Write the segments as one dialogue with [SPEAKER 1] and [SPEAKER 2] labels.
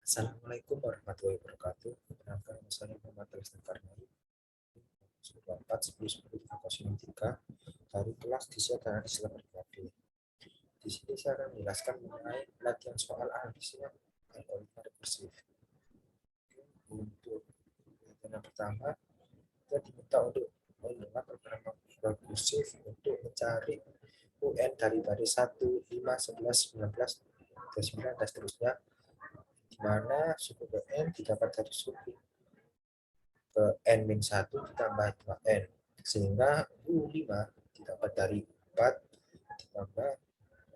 [SPEAKER 1] Assalamualaikum warahmatullahi wabarakatuh. Perkenalkan, saya Muhammad Rizky Karnai, 4 10 10 303 dari kelas Desain dan Analisis Laboratorium. Di sini saya akan menjelaskan mengenai latihan soal analisisnya algoritma rekursif. Untuk latihan yang pertama, kita diminta untuk mengenal program rekursif untuk mencari UN dari baris 1, 5, 11, 19, 29, dan seterusnya, di mana suku UN didapat dari suku ke N-1 ditambah 2N, sehingga U5 didapat dari 4 ditambah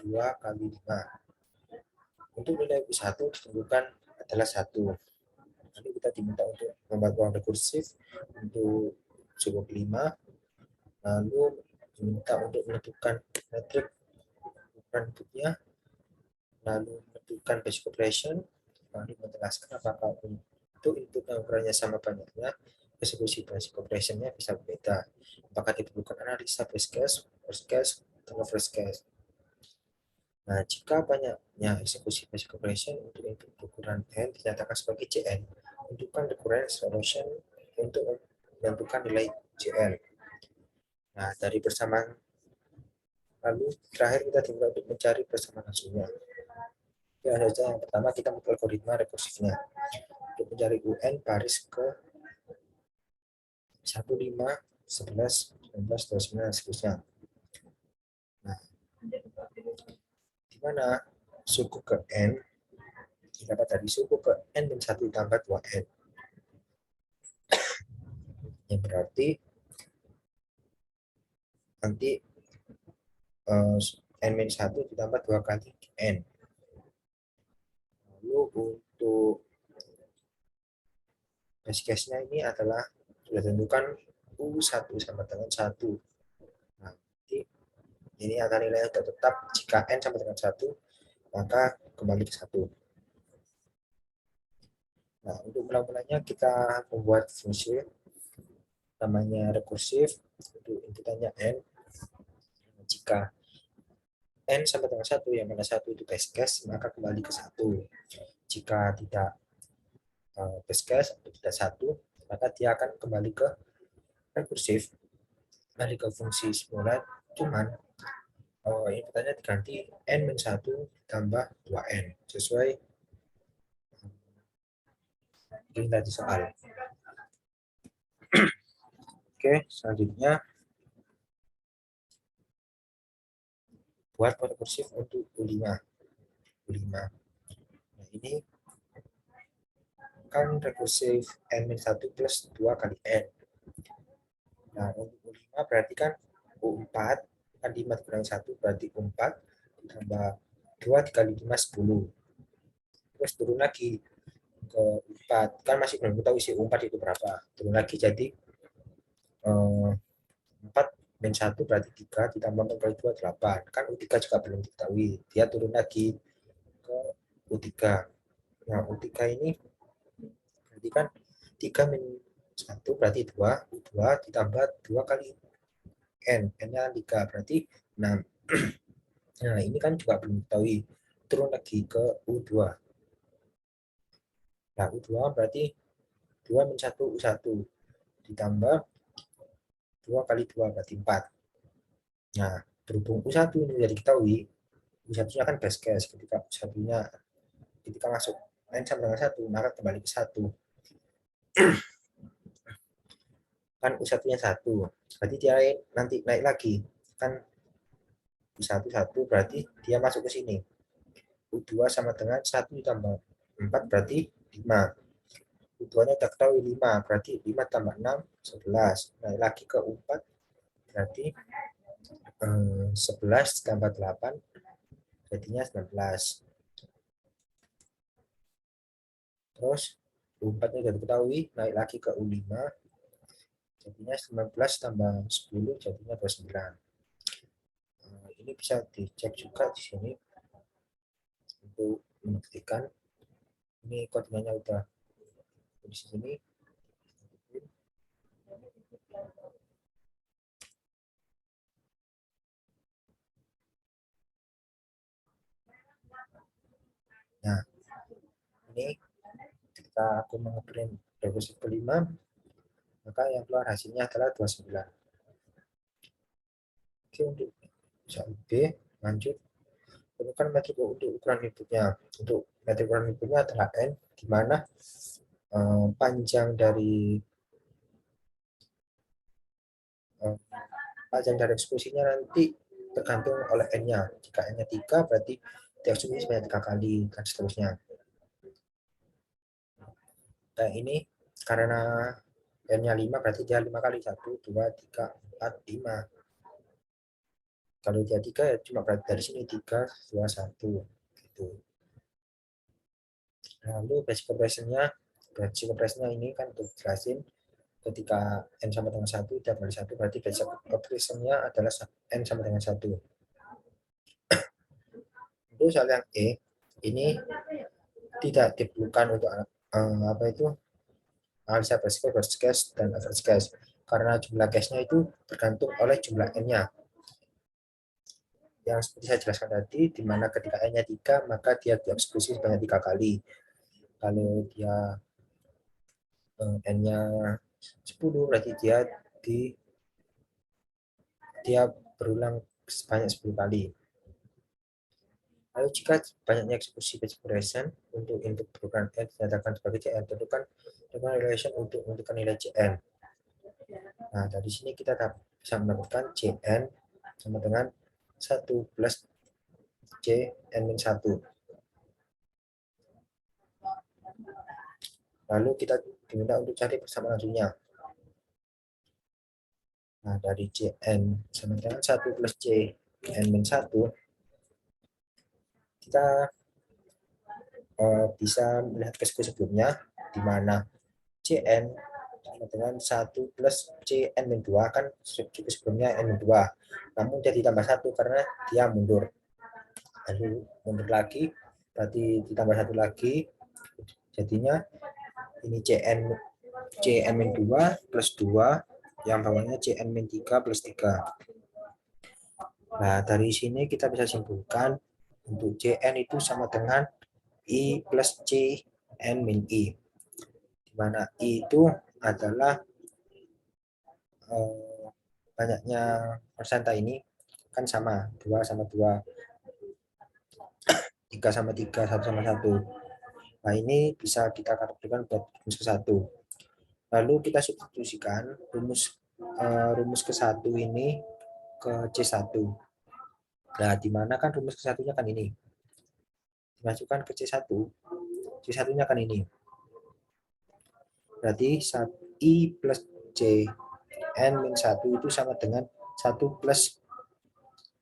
[SPEAKER 1] 2 kali 5. Untuk nilai U1 ditentukan adalah 1. Lalu kita diminta untuk membuat ruang rekursif untuk suku kelima, lalu diminta untuk menentukan metrik ukuran inputnya, lalu menentukan basic operation, lalu menjelaskan apakah untuk input yang ukurannya sama banyaknya, eksekusi basic operationnya bisa berbeda. Apakah diperlukan analisa best case, worst case, atau first case. Nah, jika banyaknya eksekusi basic operation untuk input ukuran n dinyatakan sebagai Cn, tentukan recurrence solution untuk menentukan nilai Cl. Nah, dari persamaan lalu terakhir kita diminta untuk mencari persamaan hasilnya. Ya, saja yang pertama kita membuat algoritma rekursifnya untuk mencari UN baris ke 1, 5, 11, 19, 29, dan seterusnya. Nah, di mana suku ke N didapat dari suku ke N-1 tambah 2N. Yang berarti nanti N-1 ditambah 2 kali N. Lalu untuk base case-nya ini adalah sudah tentukan U1 sama dengan 1. Nah, ini akan nilai yang tetap jika N sama dengan 1, maka kembali ke 1. Nah, untuk mula-mulanya kita membuat fungsi namanya rekursif untuk inputannya N. Jika N sama dengan 1, yang mana 1 itu base case, maka kembali ke 1. Jika tidak base case atau tidak 1, maka dia akan kembali ke rekursif, kembali ke fungsi semula, cuman inputannya diganti N-1 tambah 2N sesuai yang tadi soal. Oke, selanjutnya buat rekursif untuk U5. Nah, ini kan rekursif N-1 plus 2 kali N. Nah, untuk U5 berarti kan U4, kan 5 kurang 1 berarti U4, ditambah 2 dikali 5, 10. Terus turun lagi ke 4, kan masih belum tahu isi U4 itu berapa. Turun lagi jadi 4 min 1 berarti 3, ditambah 4 kali 2, 8. Kan U3 juga belum diketahui. Dia turun lagi ke U3. Nah, U3 ini berarti kan 3 min 1 berarti 2, U2 ditambah 2 kali N, N-nya 3 berarti 6. Nah, ini kan juga belum diketahui. Turun lagi ke U2. Nah, U2 berarti 2 min 1 U1 ditambah 2 kali 2 berarti 4. Nah, berhubung U1 ini sudah diketahui, U1-nya kan base case. Ketika masuk N sama dengan 1, maka kembali ke 1. Kan U1-nya 1, berarti dia nanti naik lagi. Kan U1 1 berarti dia masuk ke sini. U2 sama dengan 1 ditambah 4 berarti 5. U2-nya kita ketahui 5, berarti 5 tambah 6, 11. Naik lagi ke U4, berarti 11 tambah 8, jadinya 19. Terus U4-nya sudah diketahui, naik lagi ke U5, jadinya 19 tambah 10, jadinya 29. Ini bisa dicek juga di sini untuk membuktikan. Ini koordinatnya udah di sini. Nah, ini ketika aku mengeprint rekursif kelima, maka yang keluar hasilnya adalah 29. Oke, untuk soal B, lanjut. Temukan metrik untuk ukuran inputnya. Untuk metrik ukuran inputnya adalah N, di mana panjang dari eksekusinya nanti tergantung oleh N-nya. Jika N-nya 3, berarti dieksekusi sebanyak 3 kali, dan seterusnya. Nah, ini karena N-nya 5, berarti dia 5 kali. 1, 2, 3, 4, 5. Kalau dia 3, ya cuma berarti dari sini 3, 2, 1. Gitu. Lalu basic compression-nya ini kan untuk jelasin ketika N sama dengan 1 dikali 1, berarti basic compression-nya adalah N sama dengan 1. Untuk soal yang E, ini tidak diperlukan untuk apa itu analisa basic case dan average case, karena jumlah case-nya itu tergantung oleh jumlah N-nya. Yang seperti saya jelaskan tadi, di mana ketika N-nya 3, maka dia dieksekusi sebanyak 3 kali. Kalau dia N-nya 10, berarti dia berulang sebanyak 10 kali. Lalu jika banyaknya eksekusi basic compression untuk input berukuran N dinyatakan sebagai CN, tentukan dengan relation untuk menentukan nilai CN. Nah, dari sini kita bisa mendapatkan CN sama dengan 1 plus CN-1. Lalu kita diminta untuk cari persamaan langsungnya. Nah, dari CN sama dengan 1 plus CN-1, kita bisa melihat kesku sebelumnya, di mana CN sama dengan 1 plus CN-2 kan cukup sebelumnya N2. Namun dia ditambah 1 karena dia mundur. Lalu mundur lagi, berarti ditambah 1 lagi. Jadinya ini CN-2 plus 2, yang bawahnya CN-3 plus 3. Nah, dari sini kita bisa simpulkan untuk CN itu sama dengan I plus CN min I. Di mana I itu adalah banyaknya persenta ini kan sama, 2 sama 2, 3 sama 3, 1 sama 1. Nah, ini bisa kita kategorikan buat rumus ke-1. Lalu kita substitusikan rumus ke-1 ini ke C1. Nah, di mana kan rumus ke-1-nya kan ini. Dimasukkan ke C1, C1-nya kan ini. Berarti I plus C N-1 itu sama dengan 1 plus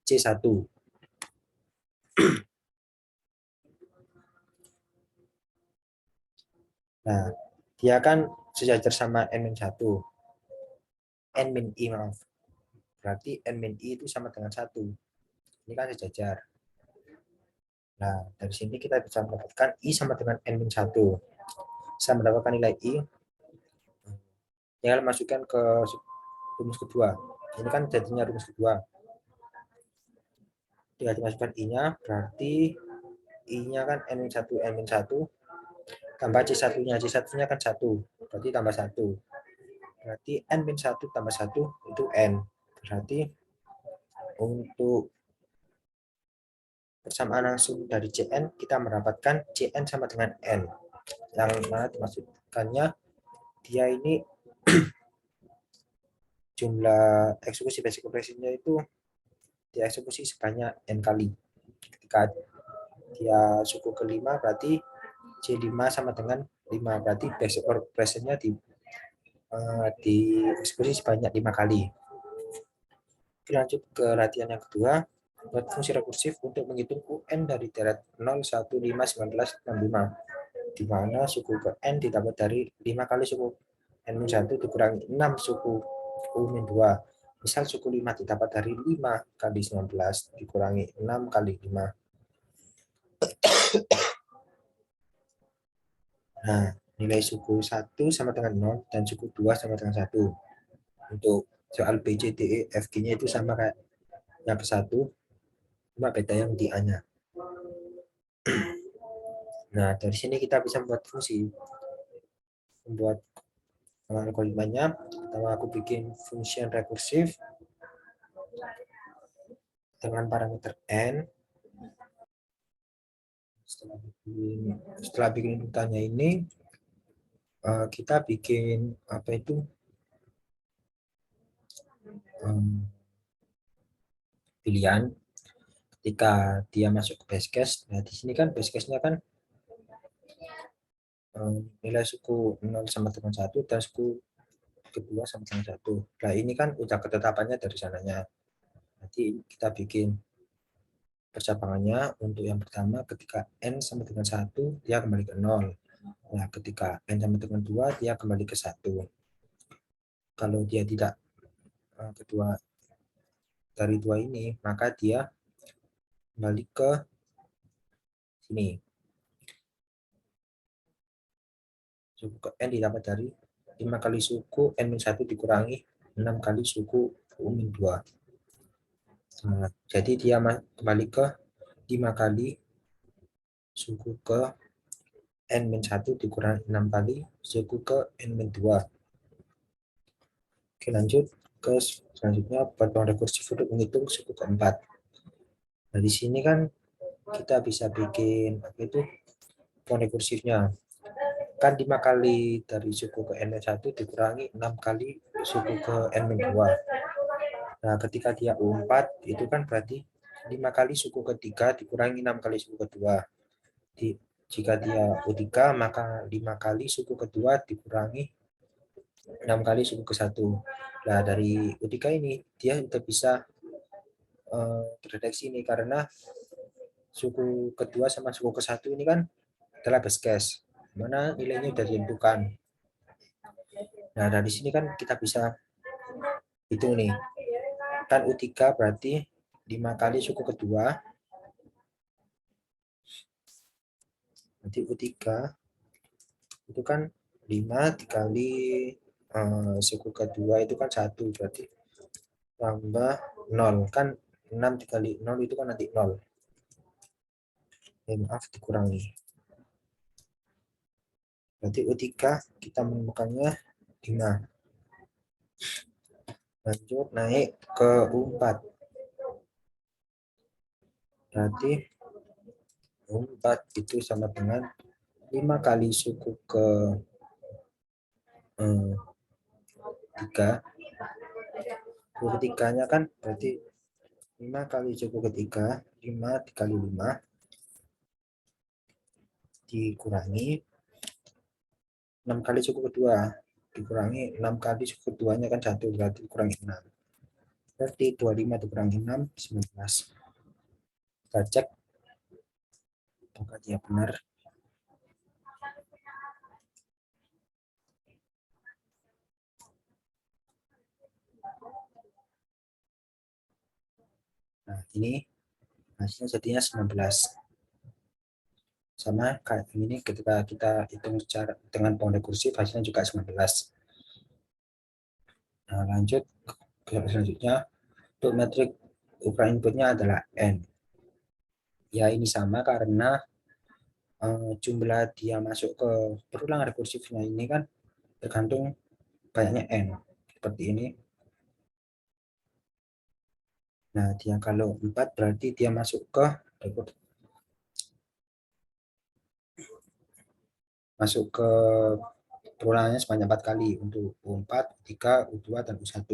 [SPEAKER 1] C1. Nah, dia kan sejajar sama N-1. N-I, maaf. Berarti N-I itu sama dengan 1. Ini kan sejajar. Nah, dari sini kita bisa mendapatkan I sama dengan N-1. Saya mendapatkan nilai I. Tinggal masukkan ke rumus kedua. Ini kan jadinya rumus kedua. Tinggal dimasukkan I-nya, berarti I-nya kan N-1, N-1, tambah C1-nya. C1-nya kan 1, berarti tambah 1. Berarti N-1 tambah 1 itu N. Berarti untuk persamaan langsung dari CN, kita mendapatkan CN sama dengan N. Yang mana dimaksudkannya, dia ini jumlah eksekusi basic compression-nya itu dieksekusi sebanyak N kali. Ketika dia suku kelima, berarti C5 sama dengan 5. Berarti basic compression-nya dieksekusi sebanyak 5 kali. Lanjut ke latihan yang kedua. Buat fungsi rekursif untuk menghitung UN dari deret 0, 1, 5, 19, 65. Di mana suku ke N ditambah dari 5 kali suku N-1 dikurangi 6 suku U-2. Misal suku 5 ditambah dari 5 kali 19 dikurangi 6 kali 5. Nah, nilai suku 1 sama dengan 0 dan suku 2 sama dengan 1. Untuk soal B, C, D, E, F, G-nya itu sama kayak yang ke-1, cuma beda yang di A-nya. Nah, dari sini kita bisa membuat fungsi. membuat algoritmanya. Pertama aku bikin function rekursif dengan parameter n. Setelah bikin urutannya ini, kita bikin apa itu pilihan ketika dia masuk ke base case. Nah di sini kan base case-nya kan nilai suku 0 sama dengan 1 dan suku kedua sama dengan 1. Nah ini kan udah ketetapannya dari sananya. Nanti kita bikin percabangannya. Untuk yang pertama ketika n sama dengan 1 dia kembali ke 0. Nah ketika n sama dengan 2 dia kembali ke 1. Kalau dia tidak kedua dari 2 ini, maka dia kembali ke sini. Suku ke n didapat dari 5 kali suku n-1 dikurangi 6 kali suku u-2. Nah, jadi dia kembali ke 5 kali suku ke n-1 dikurangi 6 kali suku ke n-2. Oke, lanjut ke selanjutnya pertemuan rekursif untuk menghitung suku keempat. Nah, di sini kan kita bisa bikin apa itu pertemuan rekursifnya. Kan 5 kali dari suku ke n-1 dikurangi 6 kali suku ke n-2. Nah, ketika dia U4 itu kan berarti 5 kali suku ketiga dikurangi 6 kali suku kedua. Jika dia U3 maka 5 kali suku kedua dikurangi 6 kali suku ke-1. Nah, dari U3 ini dia sudah bisa terdeteksi ini karena suku kedua sama suku ke-1 ini kan adalah base case, mana nilainya sudah ditentukan. Nah, dari sini kan kita bisa hitung nih. Kan U3 berarti 5 kali suku kedua. Nanti U3 itu kan 5 dikali suku kedua itu kan 1, berarti tambah 0. Kan 6 dikali 0 itu kan nanti 0. Maaf, dikurangi. Berarti U3 kita menemukannya 5. Lanjut naik ke U4. Berarti U4 itu sama dengan 5 kali suku ke 3. Suku ketiganya kan berarti 5 kali suku ketiga, 5 dikali 5 dikurangi 6 kali suku kedua, dikurangi 6 kali suku keduanya kan 1, berarti dikurangi 6. Berarti 25 dikurangi 6, 19. Kita cek apakah dia benar. Nah, ini hasilnya jadinya 19. Sama kayak ini ketika kita hitung secara dengan pola rekursif hasilnya juga 19. Nah, lanjut ke selanjutnya. Untuk metrik ukuran inputnya adalah n. Ya, ini sama karena jumlah dia masuk ke berulang rekursifnya ini kan tergantung banyaknya n. Seperti ini. Nah, dia kalau 4 berarti dia masuk ke perulangannya sebanyak 4 kali untuk U4, U3, U2, dan U1.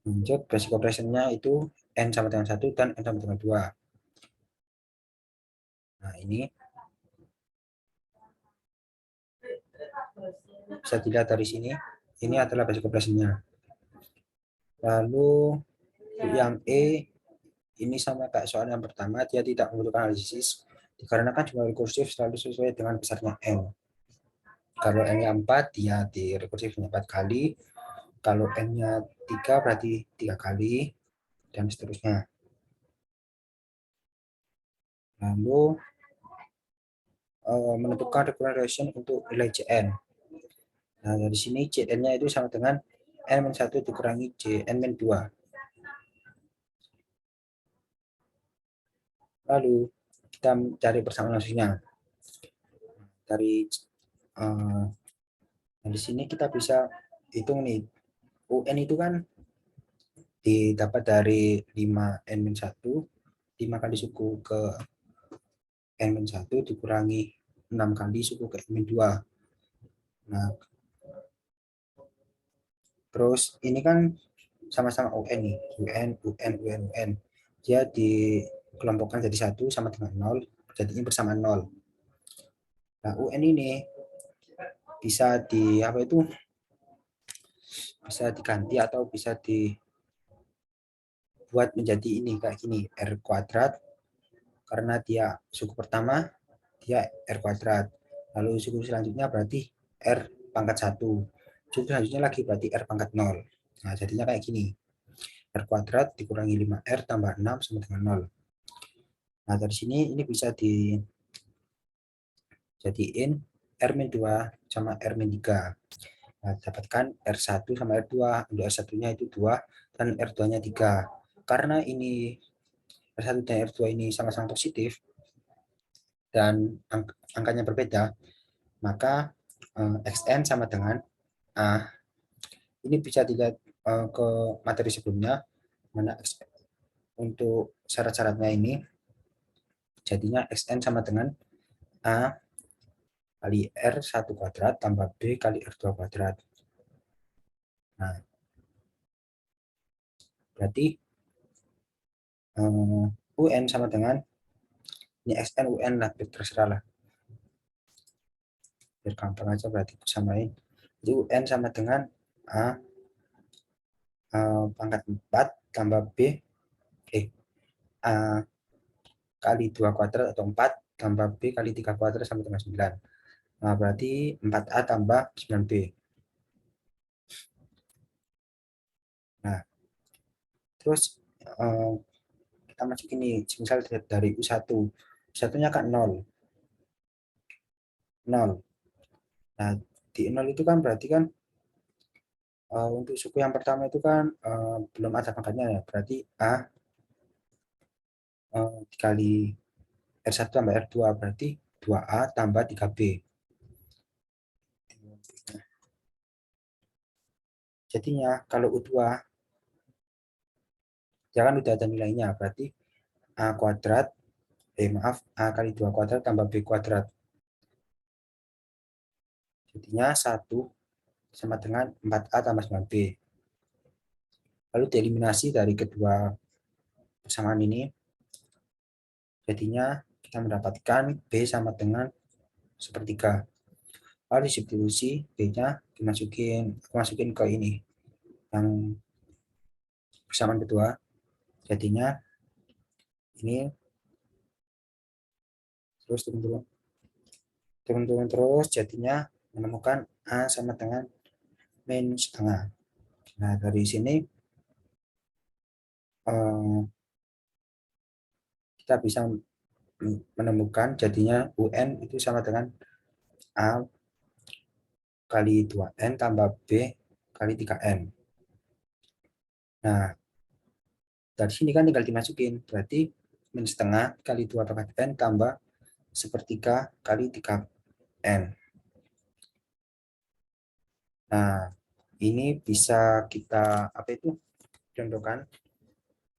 [SPEAKER 1] Lanjut, basic operation-nya itu n sama dengan 1 dan n sama dengan 2. Nah, ini bisa dilihat dari sini. Ini adalah basic operation-nya. Lalu yang E ini sama kayak soal yang pertama, dia tidak membutuhkan analisis dikarenakan jumlah rekursif selalu sesuai dengan besarnya n. Kalau n-nya 4, dia di rekursifnya 4 kali. Kalau n-nya 3 berarti 3 kali dan seterusnya. Lalu menentukan recurrent relation untuk nilai Cn. Nah, dari sini Cn-nya itu sama dengan n-1 dikurangi Cn-2. Lalu kita cari persamaan langsungnya. Dari di sini kita bisa hitung nih, UN itu kan didapat dari 5n-1, 5 kali suku ke n-1 dikurangi 6 kali suku ke n-2. Nah, terus ini kan sama-sama UN nih, UN, UN, UN, UN. Dia dikelompokkan jadi satu sama dengan 0, jadinya bersama 0. Nah, UN ini bisa apa itu, bisa diganti atau bisa dibuat menjadi ini kayak gini, R kuadrat, karena dia suku pertama dia R kuadrat, lalu suku selanjutnya berarti R pangkat 1, suku selanjutnya lagi berarti R pangkat 0. Nah, jadinya kayak gini, R kuadrat dikurangi 5R tambah 6 sama dengan 0. Nah, dari sini ini bisa dijadiin R-2 sama R-3. Nah, dapatkan R1 sama R2. Untuk R1-nya itu 2 dan R2-nya 3. Karena ini R1 dan R2 ini sama-sama positif dan angkanya berbeda, maka XN sama dengan A. Ini bisa dilihat ke materi sebelumnya, mana untuk syarat-syaratnya ini jadinya XN sama dengan A kali R1 kuadrat tambah B kali R2 kuadrat. Nah, berarti UN sama dengan, ini XN UN lah, terserah lah. Biar gampang aja, berarti samain. Jadi UN sama dengan A pangkat 4 tambah B, A kali 2 kuadrat atau 4 tambah B kali 3 kuadrat sama dengan 9. Nah, berarti 4A tambah 9B. Nah, terus kita masukin ini, misal dari U1. U1-nya kan 0. 0. Nah, di 0 itu kan berarti kan untuk suku yang pertama itu kan belum ada pangkatnya ya. Berarti A dikali R1 tambah R2 berarti 2A tambah 3B. Jadinya kalau U2 jangan udah ada nilainya, berarti A kuadrat, A kali 2 kuadrat tambah B kuadrat. Jadinya 1 sama dengan 4A tambah 9B. Lalu dieliminasi dari kedua persamaan ini, jadinya kita mendapatkan B sama dengan sepertiga. Lalu disubstitusi B-nya dimasukin ke ini, yang persamaan kedua. Jadinya ini terus turun terus, jadinya menemukan A sama dengan min setengah. Nah, dari sini kita bisa menemukan jadinya UN itu sama dengan A kali 2N tambah B kali 3N. Nah, dari sini kan tinggal dimasukin, berarti min setengah kali 2 pangkat N tambah sepertiga kali 3N. Nah, ini bisa kita apa itu contohkan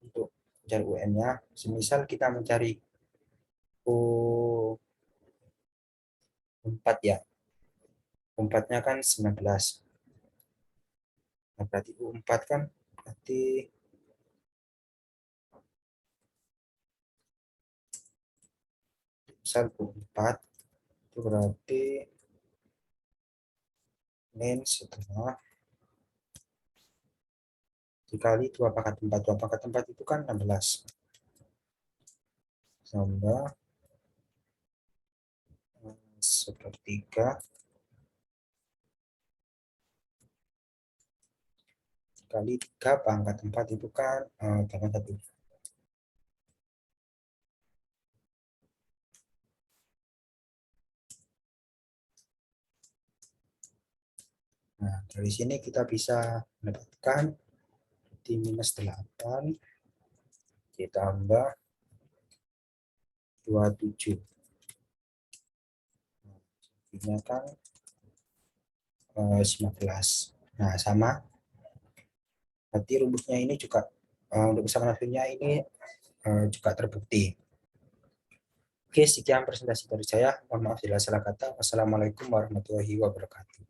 [SPEAKER 1] untuk mencari UN-nya. Semisal kita mencari U4 ya. U4-nya kan 19. Nah, berarti U4 kan berarti misal U4 itu berarti min setengah dikali 2 pangkat 4. 2 pangkat 4 itu kan 16. Tambah sepertiga kali 3 pangkat 4 itu kan 1. Nah, dari sini kita bisa mendapatkan di minus 8 ditambah 27. Ini kan 15. Nah, sama. Berarti rumusnya ini juga untuk kesamaan hasilnya ini juga terbukti. Oke, sekian presentasi dari saya. Mohon maaf bila salah kata. Wassalamualaikum warahmatullahi wabarakatuh.